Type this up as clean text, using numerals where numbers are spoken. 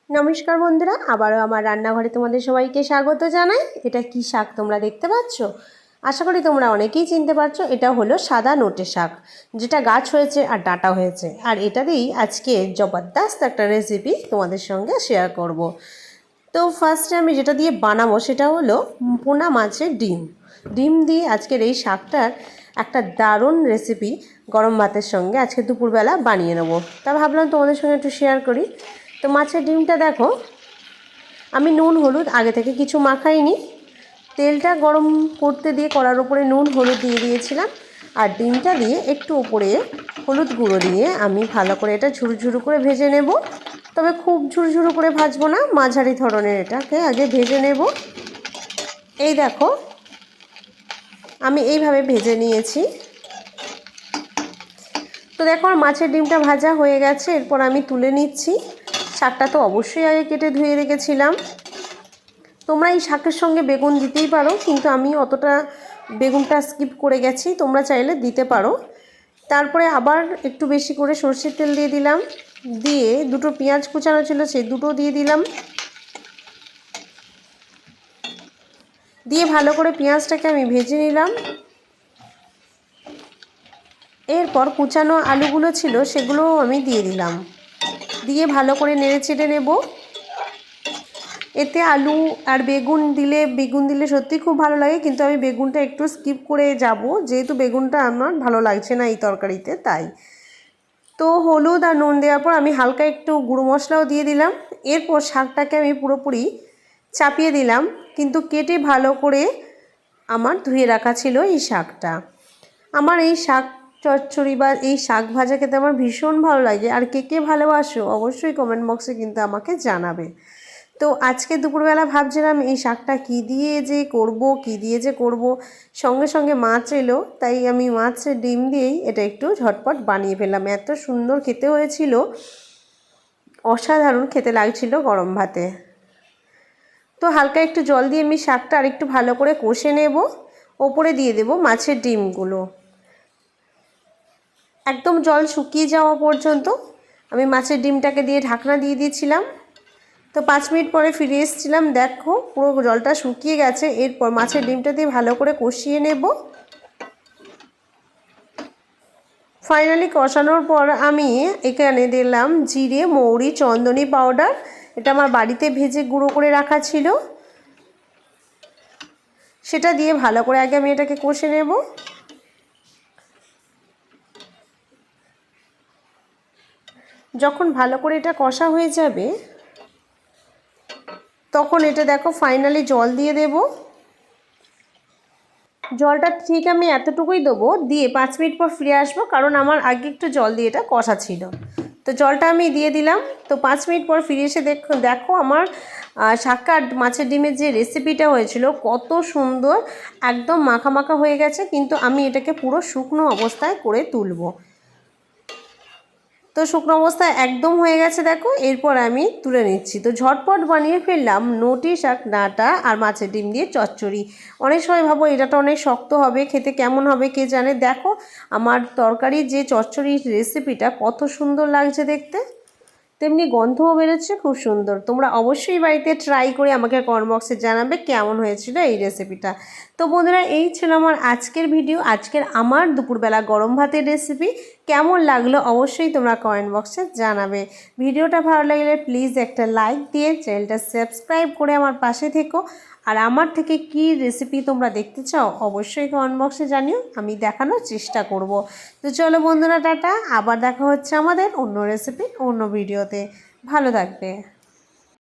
নমস্কার বন্ধুরা, আবারও আমার রান্নাঘরে তোমাদের সবাইকে স্বাগত জানাই। এটা কি শাক তোমরা দেখতে পাচ্ছ? আশা করি তোমরা অনেকেই চিনতে পারছো। এটা হলো সাদা নোটে শাক, যেটা গাছ হয়েছে আর ডাঁটা হয়েছে। আর এটা দিয়েই আজকে জবরদস্ত একটা রেসিপি তোমাদের সঙ্গে শেয়ার করব। তো ফার্স্টে আমি যেটা দিয়ে বানাবো সেটা হলো পোনা মাছের ডিম দিয়ে আজকের এই শাকটার একটা দারুণ রেসিপি গরম ভাতের সঙ্গে আজকে দুপুরবেলা বানিয়ে নেবো। তা ভাবলাম তোমাদের সঙ্গে একটু শেয়ার করি। তো মাছের ডিমটা দেখো, আমি নুন হলুদ আগে থেকে কিছু মাখাইনি। তেলটা গরম করতে দিয়ে কড়ার উপরে নুন হলুদ দিয়ে দিয়েছিলাম, আর ডিমটা দিয়ে একটু উপরে হলুদ গুঁড়ো দিয়ে আমি ভালো করে এটা ঝুরঝুরু করে ভেজে নেব। তবে খুব ঝুরঝুরু করে ভাজবো না, মাঝারি ধরনের এটাকে আগে ভেজে নেব। এই দেখো, আমি এইভাবে ভেজে নিয়েছি। তো দেখো আর মাছের ডিমটা ভাজা হয়ে গেছে, এরপর আমি তুলে নিচ্ছি। শাকটা তো অবশ্যই আগে কেটে ধুয়ে রেখেছিলাম। তোমরা এই শাকের সঙ্গে বেগুন দিতেই পারো, কিন্তু আমি অতটা বেগুনটা স্কিপ করে গেছি, তোমরা চাইলে দিতে পারো। তারপরে আবার একটু বেশি করে সরষের তেল দিয়ে দিলাম, দিয়ে দুটো পেঁয়াজ কুচানো ছিল সেই দুটো দিয়ে দিলাম, দিয়ে ভালো করে পেঁয়াজটাকে আমি ভেজে নিলাম। এরপর কুচানো আলুগুলো ছিল সেগুলোও আমি দিয়ে দিলাম, দিয়ে ভালো করে নেড়ে চেড়ে নেব। এতে আলু আর বেগুন দিলে সত্যি খুব ভালো লাগে, কিন্তু আমি বেগুনটা একটু স্কিপ করে যাব, যেহেতু বেগুনটা আমার ভালো লাগছে না এই তরকারিতে, তাই। তো হলুদ আর নুন দেওয়ার পর আমি হালকা একটু গুঁড়ো মশলাও দিয়ে দিলাম। এরপর শাকটাকে আমি পুরোপুরি চাপিয়ে দিলাম, কিন্তু কেটে ভালো করে আমার ধুয়ে রাখা ছিল এই শাকটা। আমার এই শাক চচ্চড়ি বা এই শাক ভাজা খেতে আমার ভীষণ ভালো লাগে। আর কে কে ভালোবাসো অবশ্যই কমেন্ট বক্সে কিন্তু আমাকে জানাবে। তো আজকে দুপুরবেলা ভাবছিলাম এই শাকটা কী দিয়ে যে করব, সঙ্গে সঙ্গে মাছ এলো, তাই আমি মাছের ডিম দিয়েই এটা একটু ঝটপট বানিয়ে ফেললাম। এত সুন্দর খেতে হয়েছিল, অসাধারণ খেতে লাগছিল গরম ভাতে। তো হালকা একটু জল দিয়ে আমি শাকটা আরেকটু ভালো করে কষে নেব। ওপরে দিয়ে দেব মাছের ডিমগুলো। একদম জল শুকিয়ে যাওয়া পর্যন্ত আমি মাছের ডিমটাকে দিয়ে ঢাকনা দিয়ে দিয়েছিলাম। তো 5 মিনিট পরে ফিরে এসেছিলাম, দেখো পুরো জলটা শুকিয়ে গেছে। এরপর মাছের ডিমটা দিয়ে ভালো করে কষিয়ে নেব। ফাইনালি কষানোর পর আমি এখানে দিলাম জিরে, মৌরি, চন্দনী পাউডার। এটা আমার বাড়িতে ভেজে গুঁড়ো করে রাখা ছিল, সেটা দিয়ে ভালো করে আগে আমি এটাকে কষে নেব। যখন ভালো করে এটা কষা হয়ে যাবে, তখন এটা দেখো ফাইনালি জল দিয়ে দেব। জলটা ঠিক আমি এতটুকুই দেবো, দিয়ে 5 মিনিট পর ফিরে আসবো, কারণ আমার আগে একটু জল দিয়ে এটা কষা ছিল। তো জলটা আমি দিয়ে দিলাম। তো 5 মিনিট পর ফিরে এসে দেখো আমার শাক আর মাছের ডিমের যে রেসিপিটা হয়েছিল কত সুন্দর, একদম মাখা মাখা হয়ে গেছে। কিন্তু আমি এটাকে পুরো শুকনো অবস্থায় করে তুলবো। তো শুকনো অবস্থায় একদম হয়ে গেছে দেখো, এরপর আমি তুলে নিচ্ছি। তো ঝটপট বানিয়ে ফেললাম নোটে শাক ডাঁটা আর মাছের ডিম দিয়ে চচ্চড়ি। অনেক সময় ভাবো এটাটা অনেক শক্ত হবে, খেতে কেমন হবে কে জানে। দেখো আমার তরকারির যে চচ্চড়ির রেসিপিটা কত সুন্দর লাগছে দেখতে, তেমনি গন্ধও বেরোচ্ছে খুব সুন্দর। তোমরা অবশ্যই বাড়িতে ট্রাই করে আমাকে কমেন্ট বক্সে জানাবে কেমন হয়েছিল এই রেসিপিটা। তো বন্ধুরা, এই ছিল আমার আজকের ভিডিও, আজকের আমার দুপুরবেলা গরম ভাতের রেসিপি। কেমন লাগলো অবশ্যই তোমরা কমেন্ট বক্সে জানাবে। ভিডিওটা ভালো লাগলে প্লিজ একটা লাইক দিয়ে চ্যানেলটা সাবস্ক্রাইব করে আমার পাশে থেকো। আর আমার থেকে কী রেসিপি তোমরা দেখতে চাও অবশ্যই কমেন্ট বক্সে জানিও, আমি দেখানোর চেষ্টা করব। তো চলো বন্ধুরা, টাটা, আবার দেখা হচ্ছে আমাদের অন্য রেসিপি অন্য ভিডিওতে। ভালো থাকবে।